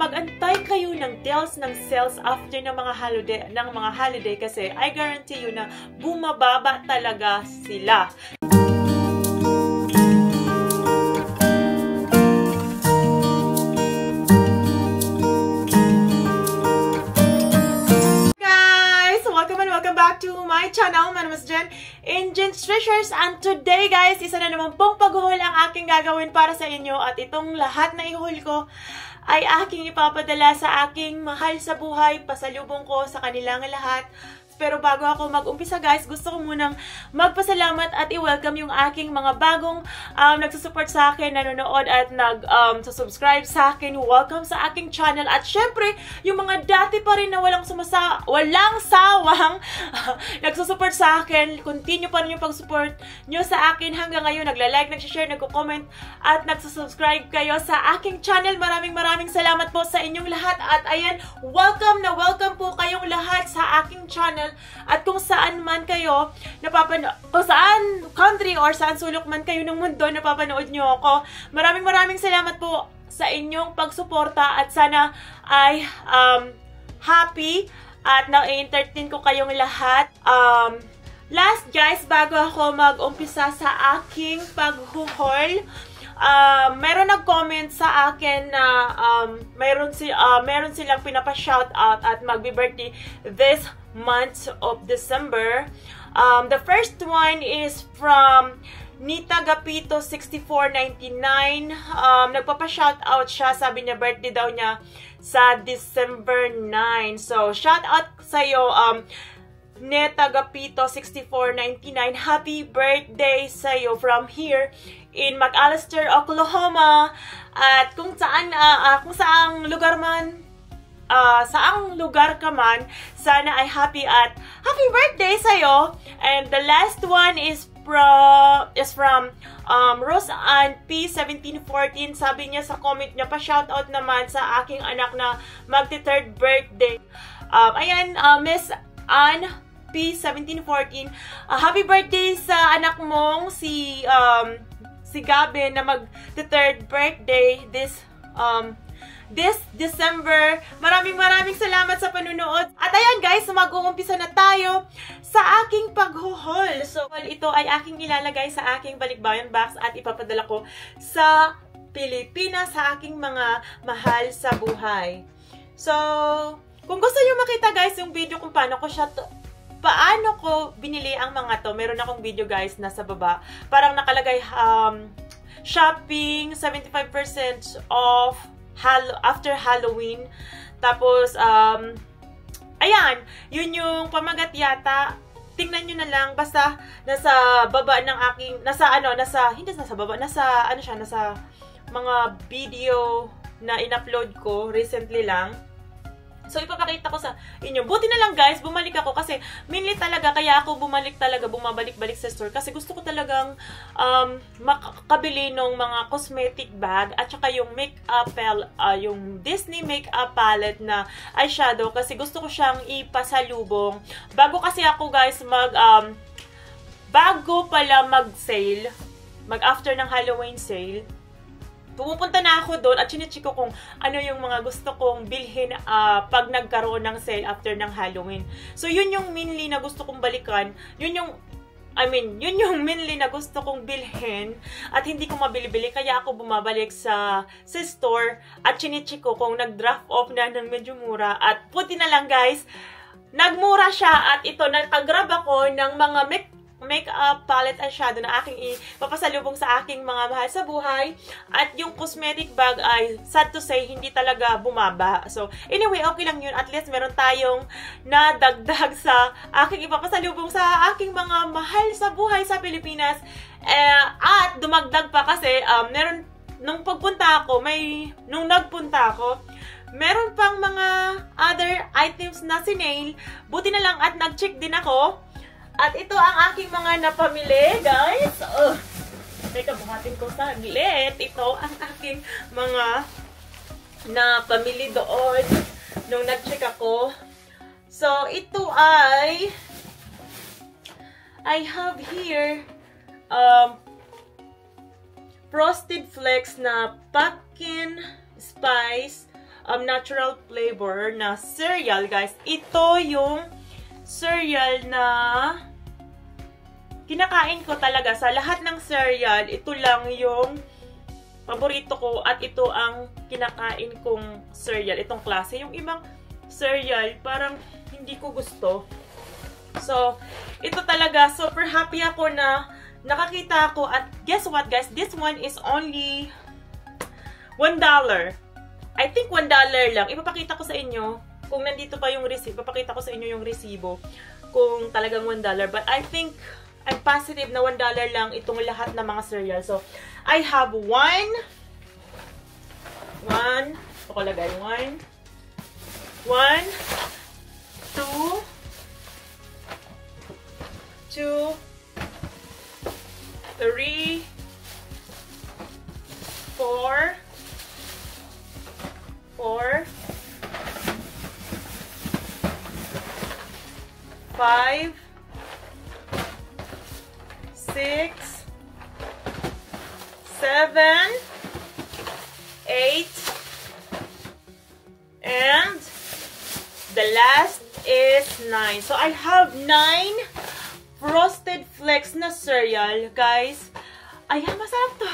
mag-antay kayo ng deals ng sales after ng mga holiday kasi I guarantee you na bumababa talaga sila. Welcome back to my channel. My name is Jen in Jen's Treasures, and today guys, isa na naman pong paghuhol ang aking gagawin para sa inyo, at itong lahat na ihul ko ay aking ipapadala sa aking mahal sa buhay. Pasalubong ko sa kanilang lahat. Pero bago ako mag-umpisa guys, gusto ko munang magpasalamat at i-welcome yung aking mga bagong nagsusupport sa akin, nanonood at nag-subscribe sa akin. Welcome sa aking channel. At syempre, yung mga dati pa rin na walang sawang nagsusupport sa akin. Continue pa rin yung pag-support nyo sa akin hanggang ngayon. Nagla-like, nag-share, nagko-comment at nagsusubscribe kayo sa aking channel. Maraming salamat po sa inyong lahat. At ayan, welcome po kayong lahat sa aking channel. At kung saan man kayo kung saan country or saan sulok man kayo ng mundo napapanood nyo ako, maraming salamat po sa inyong pagsuporta, at sana ay happy at na-entertain ko kayong lahat. Last guys, bago ako mag-umpisa sa aking paghuhol, meron nag-comment sa akin na meron silang pinapa-shoutout at magbi-birthday this month of December. The first one is from Nita Gapito 6499. Nagpapa-shoutout siya. Sabi niya birthday daw niya sa December 9. So, shoutout sa'yo, Nita Gapito 6499. Happy birthday sa'yo from here in McAlester, Oklahoma. At kung saang lugar man, saang lugar ka man, sana ay happy birthday sa'yo. And the last one is from Rose Ann P 1714. Sabi niya sa comment niya, pa-shoutout naman sa aking anak na magti-third birthday. Ayan, Miss Ann P 1714, happy birthday sa anak mong si Gabin na mag-third birthday this December. Maraming salamat sa panunood. At ayan guys, mag-uumpisa na tayo sa aking paghuhol. So, ito ay aking ilalagay sa aking balikbayan box at ipapadala ko sa Pilipinas sa aking mga mahal sa buhay. So, kung gusto nyo makita guys yung video kung paano ko binili ang mga to, meron akong video guys nasa baba. Parang nakalagay shopping 75% off after Halloween. Tapos ayan, yun yung pamagat yata. Tingnan nyo na lang, basta nasa baba ng aking nasa mga video na in-upload ko recently lang. So, ipapakita ko sa inyo. Buti na lang guys, bumalik ako kasi mainly talaga, kaya ako bumabalik-balik sa store kasi gusto ko talagang makakabili ng mga cosmetic bag at saka yung makeup yung Disney makeup palette na eyeshadow kasi gusto ko siyang ipasalubong. Bago kasi ako guys bago pala mag-sale, after ng Halloween sale, pumupunta na ako doon at chine-check ko kung ano yung mga gusto kong bilhin pag nagkaroon ng sale after ng Halloween. So, yun yung mainly na gusto kong balikan. Yun yung mainly na gusto kong bilhin at hindi ko mabili-bili. Kaya ako bumabalik sa store at chine-check ko kung nag-draft off na ng medyo mura. At puti na lang guys, nagmura siya at ito, nakagrab ako ng mga makeup palette eyeshadow na aking ipapasalubong sa aking mga mahal sa buhay. At yung cosmetic bag ay, sad to say, hindi talaga bumaba. So, anyway, okay lang yun. At least meron tayong nadagdag sa aking ipapasalubong sa aking mga mahal sa buhay sa Pilipinas. At dumagdag pa kasi, nung nagpunta ako, meron pang mga other items na sinail. Buti na lang at nag-check din ako. At ito ang aking mga napamili, guys. Teka, buhatin ko saglit. Ito ang aking mga napamili doon nung nag-check ako. So, ito ay I have here Frosted Flakes na pumpkin spice natural flavor na cereal, guys. Ito yung cereal na kinakain ko talaga. Sa lahat ng cereal, ito lang yung paborito ko at ito ang kinakain kong cereal. Itong klase. Yung ibang cereal, parang hindi ko gusto. So, ito talaga, super happy ako na nakakita ako. At guess what, guys? This one is only $1. I think $1 lang. Ipapakita ko sa inyo. Kung nandito pa yung receipt, ipapakita ko sa inyo yung resibo. Kung talagang $1. But I think, I'm positive na $1 lang itong lahat ng mga cereal. So, I have one. Ito ko lagay. 1, 2, 3, 4, 5, 6, 7, 8, and the last is 9. So I have 9 Frosted Flakes na cereal, guys. Ayan, masarap to.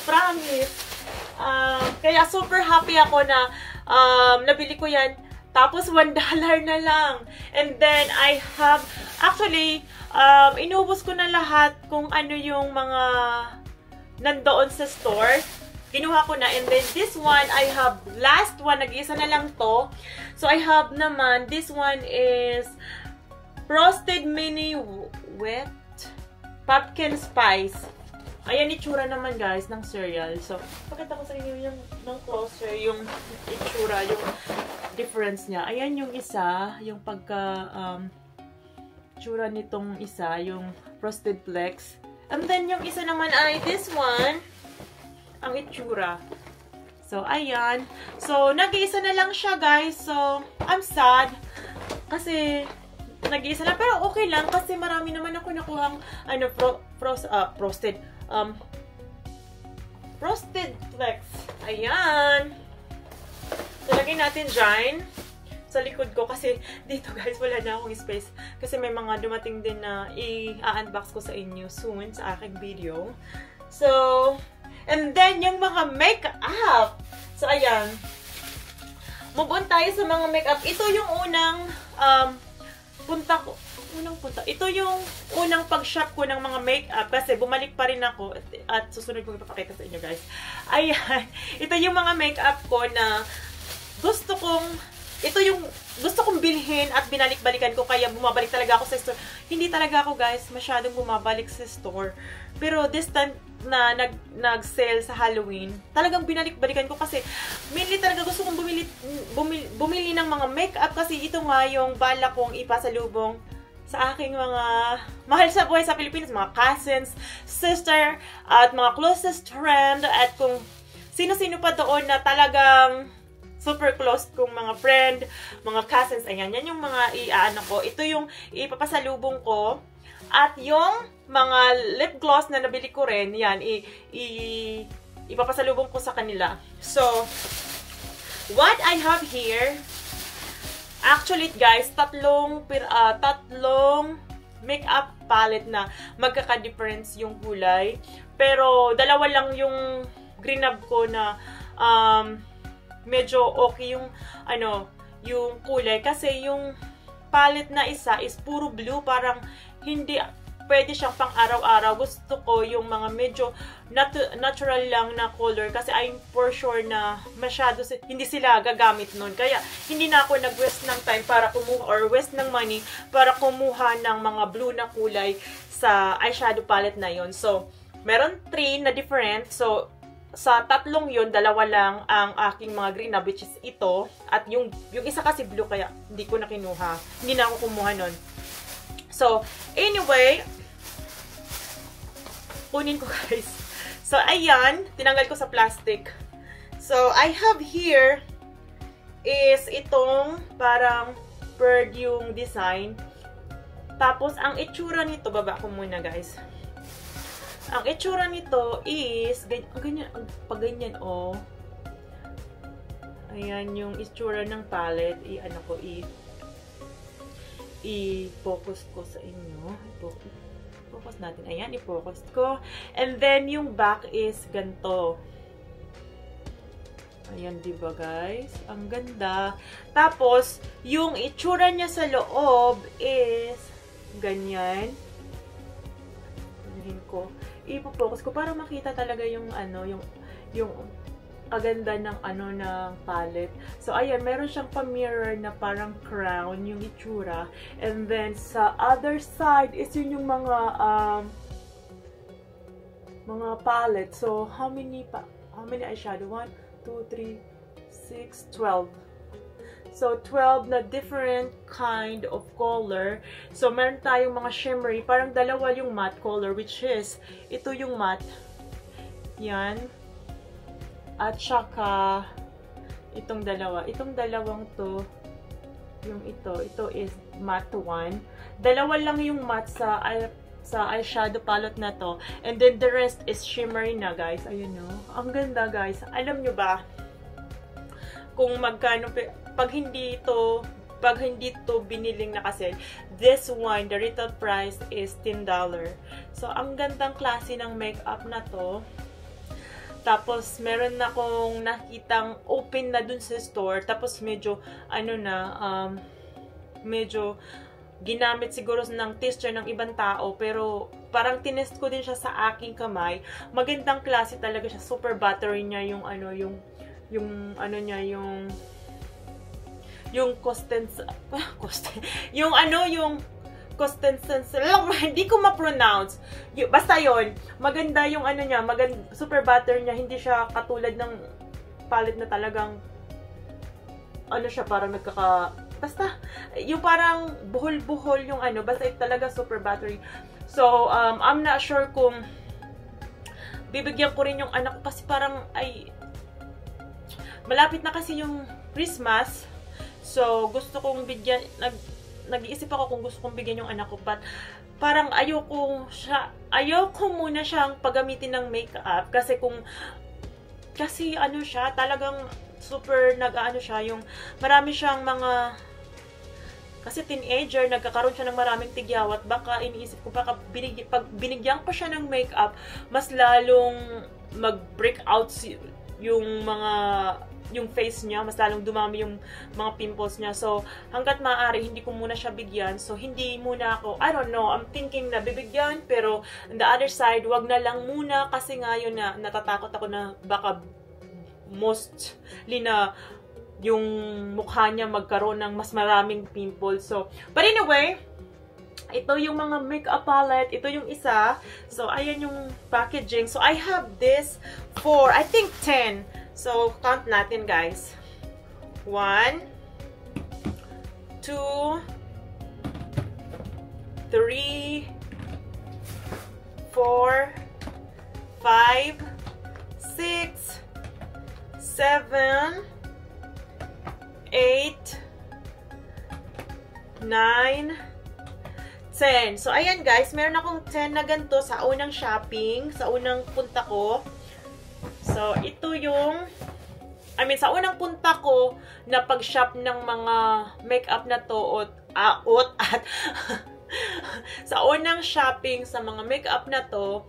Promise. Kaya super happy ako na nabili ko yan. Tapos $1 na lang. And then I have, actually, inubos ko na lahat kung ano yung mga nandoon sa store. Kinuha ko na. And then this one, I have last one. Nag-iisa na lang to. So I have naman, this one is Frosted Mini Wet Pumpkin Spice. Ayan, itsura naman, guys, ng cereal. So, pakita ko sa inyo yung ng closer, yung itsura, yung difference niya. Ayan yung isa, yung pagka, itsura nitong isa, yung Frosted Flakes. And then, yung isa naman ay this one, ang itsura. So, ayan. So, nag-iisa na lang siya, guys. So, I'm sad. Kasi, nag-iisa na. Pero, okay lang. Kasi, marami naman ako nakuhang, ano, Frosted Flakes. Ayan. So, lagay natin dyan sa likod ko. Kasi, dito, guys, wala na akong space. Kasi, may mga dumating din na i-unbox ko sa inyo soon sa aking video. So, and then, yung mga makeup. So, ayan. Move on tayo sa mga makeup. Ito yung unang punta ko. Ito yung unang pag-shop ko ng mga makeup. Kasi bumalik pa rin ako. At susunod kong ipapakita sa inyo, guys. Ayan. Ito yung mga makeup ko na gusto kong bilhin at binalik-balikan ko. Kaya bumabalik talaga ako sa store. Hindi talaga ako, guys, masyadong bumabalik sa store. Pero this time na nag-sale sa Halloween, talagang binalik-balikan ko kasi mainly talaga gusto kong bumili ng mga makeup kasi ito nga yung bala kong ipasalubong sa aking mga mahal sa buhay sa Pilipinas, mga cousins, sister, at mga closest friend, at kung sino-sino pa doon na talagang super close kong mga friend, mga cousins. Ayan, yan yung mga iaano ko. Ito yung ipapasalubong ko. At yung mga lip gloss na nabili ko rin, yan, ipapasalubong ko sa kanila. So, what I have here, actually, guys, tatlong makeup palette na magkaka-difference yung kulay. Pero, dalawa lang yung greenab ko na medyo okay yung, yung kulay. Kasi yung palette na isa is puro blue. Parang hindi pwede siyang pang araw-araw. Gusto ko yung mga medyo natural lang na color. Kasi I'm for sure na masyado hindi sila gagamit nun. Kaya hindi na ako nag-waste ng time para kumuha or waste ng money para kumuha ng mga blue na kulay sa eyeshadow palette na yon. So, meron 3 na different. So, sa tatlong yun, dalawa lang ang aking mga green na, which is ito. At yung isa kasi blue, kaya hindi ko na kinuha. Hindi na ako kumuha nun. So, anyway, kunin ko, guys. So, ayan, tinanggal ko sa plastic. So, I have here is itong parang bird yung design. Tapos, ang itsura nito, baba ko muna, guys. Ang itsura nito is, ganyan, pag ganyan, oh. Ayan yung itsura ng palette. I-focus ko sa inyo. Focus natin. Ayan, i-focus ko. And then, yung back is ganito. Ayan, diba guys? Ang ganda. Tapos, yung itsura niya sa loob is ganyan. Ayan ko. I-focus ko para makita talaga yung yung kaganda ng ng palette. So, ayan, meron siyang pa-mirror na parang crown, yung itsura. And then, sa other side is yun yung mga palette. So, how many eyeshadow? 1, 2, 3, 6, 12. So, 12 na different kind of color. So, meron tayong mga shimmery. Parang dalawa yung matte color, which is, ito yung matte. Yan. At saka, itong dalawa. Itong dalawang to, yung ito is matte 1. Dalawa lang yung matte sa eyeshadow palette na to. And then the rest is shimmery na, guys. Ayun, no? Ang ganda, guys. Alam nyo ba, kung magkano, pag hindi to biniling na kasi, this one, the retail price is $10. So, ang gandang klase ng makeup na to. Tapos, meron na akong nakitang open na dun sa store. Tapos, medyo, medyo ginamit siguro ng tester ng ibang tao. Pero, parang tinest ko din siya sa aking kamay. Magandang klase talaga siya. Super buttery niya yung hindi ko ma-pronounce. Basta yon, maganda yung niya, super butter niya, hindi siya katulad ng palette na talagang siya, parang basta, yung parang buhol-buhol yung basta ito talaga super buttery. So, I'm not sure kung bibigyan ko rin yung anak ko kasi parang malapit na kasi yung Christmas. So, gusto kong bigyan, nag-iisip ako kung gusto kong bigyan yung anak ko, but parang ayoko muna siyang paggamitin ng makeup kasi siya, talagang super siya, yung marami siyang kasi teenager, nagkakaroon siya ng maraming tigyawat, baka iniisip ko, pag binigyan ko siya ng makeup, mas lalong mag-break out yung face niya, mas lalong dumami yung mga pimples niya. So, hanggat maaari, hindi ko muna siya bigyan. So, hindi muna ako, I don't know, I'm thinking na bibigyan, pero on the other side, wag na lang muna kasi ngayon na natatakot ako na baka mostly na yung mukha niya magkaroon ng mas maraming pimples. So, but anyway, ito yung mga makeup palette. Ito yung isa. So, ayan yung packaging. So, I have this for, I think, 10. So, count natin, guys. 1, 2, 3, 4, 5, 6, 7, 8, 9, 10. So, ayan guys, meron akong 10 na ganito sa unang shopping, sa unang punta ko. So, ito yung, sa unang punta ko na pag-shop ng mga makeup na to at sa unang shopping sa mga makeup na to,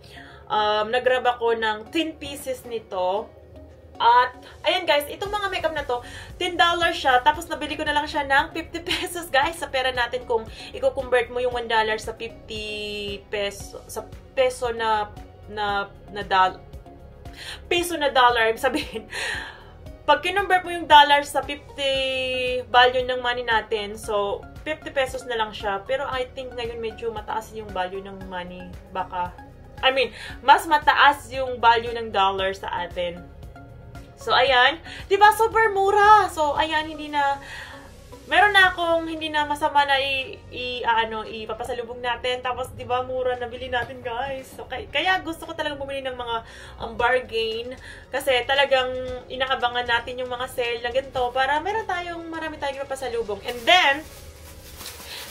nag-grab ako ng 10 pieces nito. At, ayan guys, itong mga makeup na to, $10 siya. Tapos, nabili ko na lang siya ng 50 pesos, guys. Sa pera natin, kung i-convert mo yung $1 sa 50 peso, sa peso na dollar, sabihin. Pag kinonvert mo yung dollar sa 50 value ng money natin, so, 50 pesos na lang siya. Pero, I think ngayon medyo mataas yung value ng money. Mas mataas yung value ng dollar sa atin. So, ayan. Diba, super mura. So, ayan, meron na akong hindi na masama na ipapasalubong natin. Tapos, diba, mura nabili natin, guys. So, kaya gusto ko talagang bumili ng mga bargain. Kasi talagang inaabangan natin yung mga sale na ganito para marami tayong ipapasalubong. And then,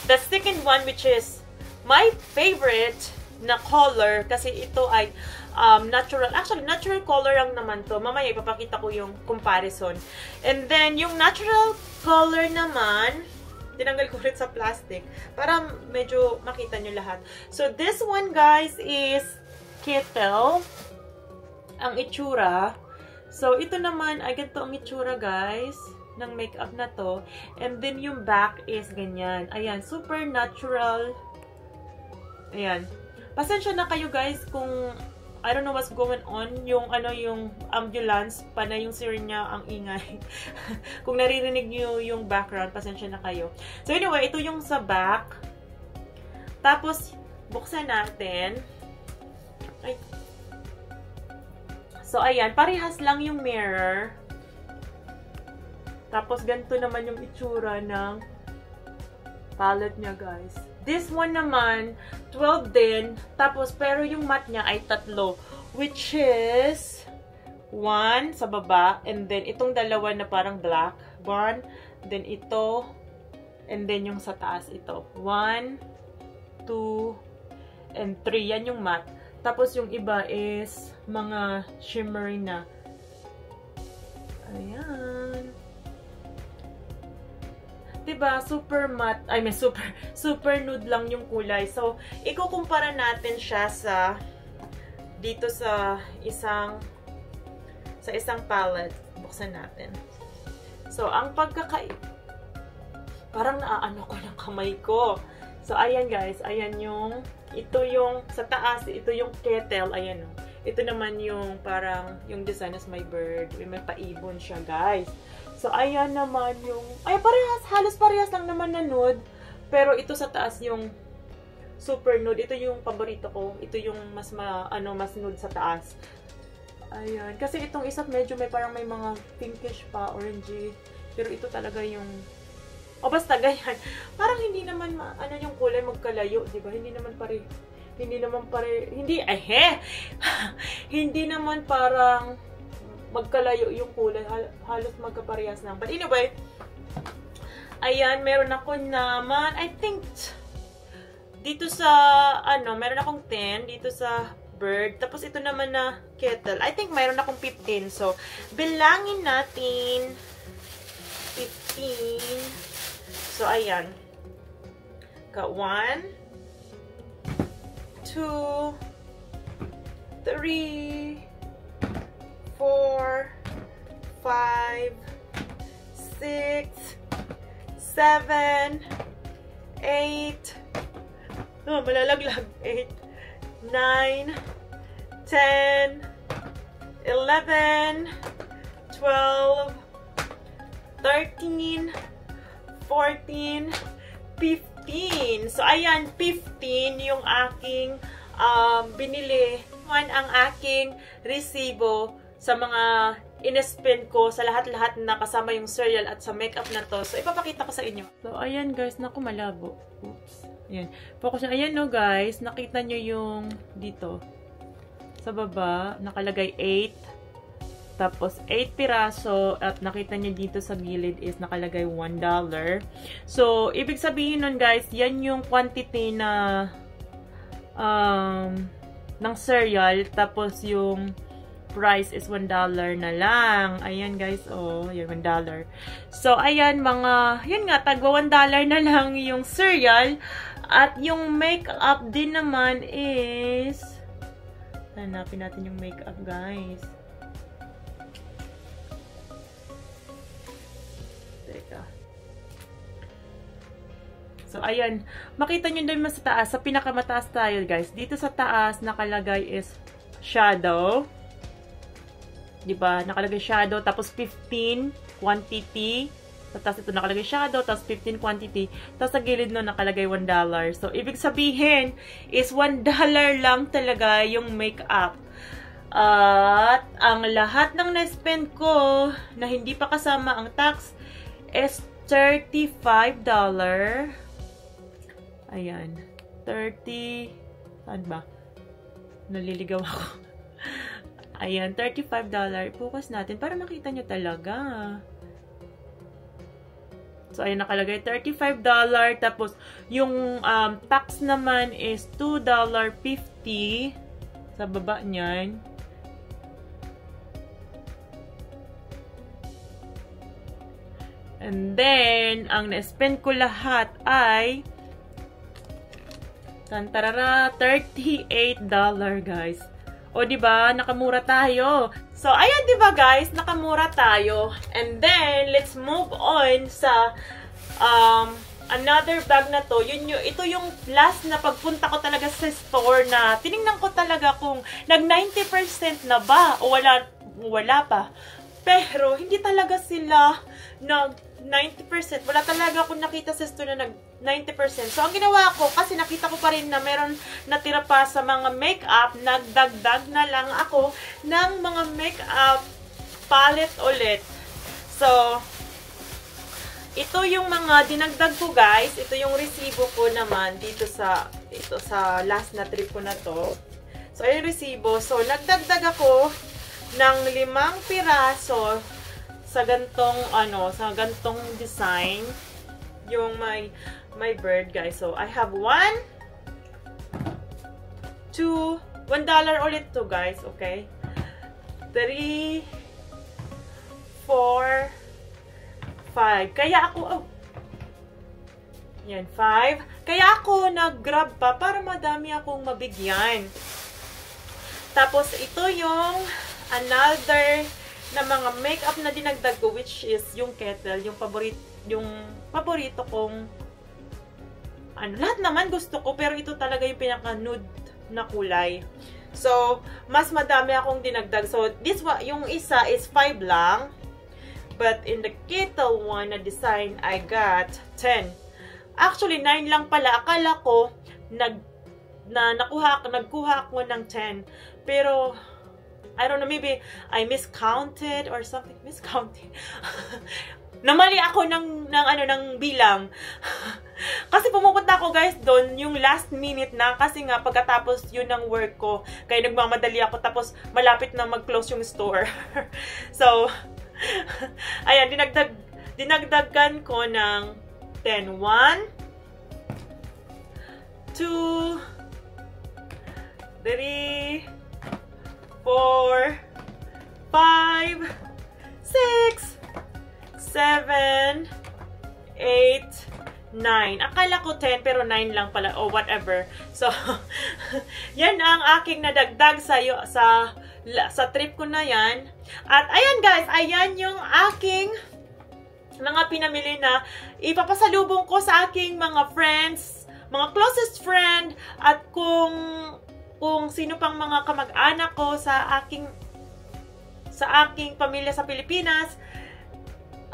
the second one, which is my favorite na color, kasi ito ay natural. Actually, natural color lang naman to. Mamaya ipapakita ko yung comparison. And then, yung natural color naman, tinanggal ko ulit sa plastic para medyo makita nyo lahat. So, this one, guys, is kettle. Ang itsura. So, ito naman, ay ganito ang itsura, guys, ng makeup na to. And then, yung back is ganyan. Ayan, super natural. Ayan. Pasensya na kayo, guys, kung I don't know what's going on. Yung, yung ambulance, panay yung siren niya, ang ingay. Kung naririnig nyo yung background, pasensya na kayo. So, anyway, ito yung sa back. Tapos, buksan natin. Ay. So, ayan. Parehas lang yung mirror. Tapos, ganito naman yung itsura ng palette niya, guys. This one naman, 12 din. Tapos, pero yung matte niya ay 3. Which is 1 sa baba. And then, itong dalawa na parang black. 1. Then, ito. And then, yung sa taas, ito. 1, 2, and 3. Yan yung matte. Tapos, yung iba is mga shimmery na. Ayan. Diba? Super matte. I mean, super nude lang yung kulay. So, ikukumpara natin siya sa dito sa isang palette. Buksan natin. So, ang parang naaano ko ng kamay ko. So, ayan guys. Ayan yung ito yung sa taas. Ito yung kettle. Ayan o. Ito naman yung parang yung design is my bird. May paibon siya, guys. So, ayan naman yung ay, parehas. Halos parehas lang naman na nude. Pero ito sa taas yung super nude. Ito yung paborito ko. Ito yung mas nude sa taas. Ayan. Kasi itong isa medyo may mga pinkish pa, orangey. Pero ito talaga yung o basta ganyan. Parang hindi naman yung kulay magkalayo, 'di ba? Hindi naman parang magkalayo yung kulay. Halos magkaparehas lang. But anyway, ayan, meron ako naman, I think dito sa meron akong 10 dito sa bird. Tapos ito naman na kettle. I think meron akong 15. So, bilangin natin 15. So, ayan. Got 1, 2, 3, 4, 5, 6, 7, 8, malalaglag, 8, 9, 10, 11, 12, 13, 14, 15. So, ayan, 15 yung aking binili. Ang aking resibo sa mga in-spend ko sa lahat-lahat na kasama yung cereal at sa makeup na to. So, ipapakita ko sa inyo. So, ayan guys, naku, malabo. Oops. Ayan. Focus nyo. Ayan no guys, nakita nyo yung dito. Sa baba, nakalagay 8. Tapos, 8 piraso. At nakita nyo dito sa gilid is nakalagay $1. So, ibig sabihin nun guys, yan yung quantity na ng cereal. Tapos, yung price is $1 na lang. Ayan guys, oh, yan $1. So, ayan yan nga, tagwa $1 na lang yung cereal. At yung makeup din naman is, hanapin natin yung makeup guys. So, ayan. Makita nyo din sa taas. Sa pinakamataas tayo, guys. Dito sa taas, nakalagay is shadow. Diba? Nakalagay shadow. Tapos, 15 quantity. Sa taas ito nakalagay shadow. Tapos, 15 quantity. Tapos, sa gilid no, nakalagay $1. So, ibig sabihin is $1 lang talaga yung makeup. At, ang lahat ng na-spend ko na hindi pa kasama ang tax is $35. Ayan. 30. Saan ba? Naliligaw ako. Ayan. $35. Focus natin para makita nyo talaga. So, ayan. Nakalagay $35. Tapos, yung tax naman is $2.50. Sa baba niyan. And then, ang na-spend ko lahat ay tantarara, $38, guys. O, diba? Nakamura tayo. So, ayan, diba, guys? Nakamura tayo. And then, let's move on sa another bag na to. Ito yung last na pagpunta ko talaga sa store na tinignan ko talaga kung nag-90% na ba o wala pa. Pero, hindi talaga sila nag-90%. Wala talaga akong nakita sa store na nag-90%. So, ang ginawa ko, kasi nakita ko pa rin na meron natira pa sa mga makeup, nagdagdag na lang ako ng mga makeup palette ulit. So, ito yung mga dinagdag ko, guys. Ito yung resibo ko naman dito sa last na trip ko na to. So, yung resibo. So, nagdagdag ako ng 5 piraso sa gantong design, yung my bird, guys. So I have $1 ulit to, guys. Okay, 3 4 5. Kaya ako yan, 5. Kaya ako nag-grab pa para madami akong mabigyan. Tapos ito yung another na mga makeup na dinagdag ko, which is yung kettle, yung paborito kong lahat naman gusto ko, pero ito talaga yung pinaka nude na kulay. So, mas madami akong dinagdag. So, yung isa is 5 lang, but in the kettle one na design, I got 10. Actually, 9 lang pala. Akala ko nagkuha ako ng 10. Pero I don't know, maybe I miscounted or something. Miscounted. Namali ako ng bilang. Kasi pumupunta ako, guys, doon yung last minute na, kasi nga pagkatapos yun ng work ko. Kaya nagmamadali ako, tapos malapit na mag-close yung store. So, ayan, dinagdagan ko ng 10. 1, 2, 3, 4, 5, 6, 7, 8, 9. Akala ko 10 pero 9 lang pala, o whatever. So, yan ang aking nadagdag sa trip ko na yan. At ayan, guys, ayan yung aking mga pinamili na ipapasalubong ko sa aking mga friends, mga closest friend, at kung sino pang mga kamag-anak ko sa aking pamilya sa Pilipinas,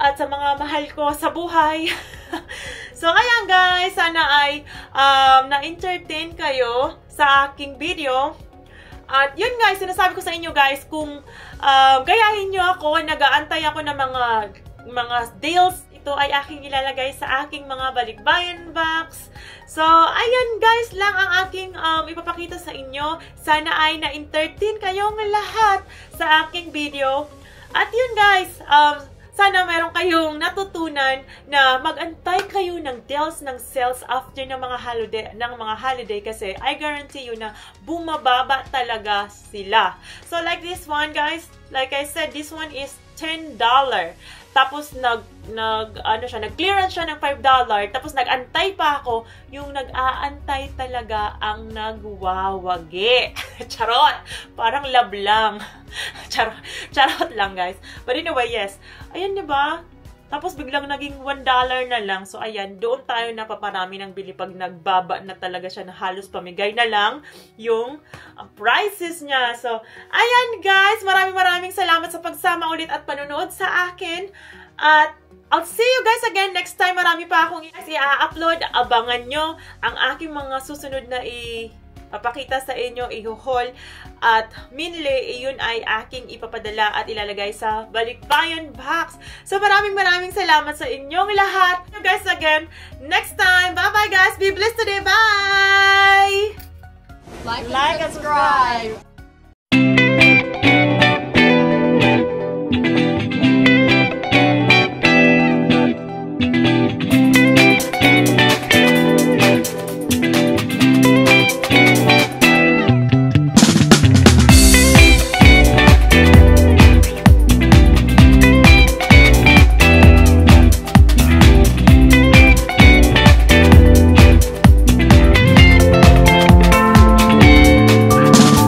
at sa mga mahal ko sa buhay. So, ayan, guys, sana ay na-entertain kayo sa aking video. At yun, guys, sinasabi ko sa inyo, guys, kung gayahin nyo ako, nag-aantay ako ng mga deals, ito ay aking ilalagay sa aking mga balikbayan box. So, ayan, guys, lang ang aking ipapakita sa inyo. Sana ay na-entertain kayong lahat sa aking video. At yun, guys, sana meron kayong natutunan na mag-antay kayo ng deals, ng sales after ng mga holiday kasi I guarantee you na bumababa talaga sila. So, like this one, guys, like I said, this one is $10. Tapos, nag-clearance siya ng $5. Tapos, nag-antay pa ako. Yung nag-aantay talaga ang nagwawagi. Charot! Parang love lang. Charot lang, guys. But anyway, yes. Ayan, diba? Tapos, biglang naging $1 na lang. So, ayan. Doon tayo napaparami ng bili pag nagbaba na talaga siya na halos pamigay na lang yung prices niya. So, ayan, guys. Maraming salamat sa pagsama ulit at panonood sa akin. At I'll see you guys again next time. Marami pa akong i-upload. Abangan nyo ang aking mga susunod na papakita sa inyo, i-haul. At mainly, yun ay aking ipapadala at ilalagay sa balikbayan box. So, maraming salamat sa inyong lahat. See you guys again next time. Bye-bye, guys. Be blessed today. Bye! Like and subscribe.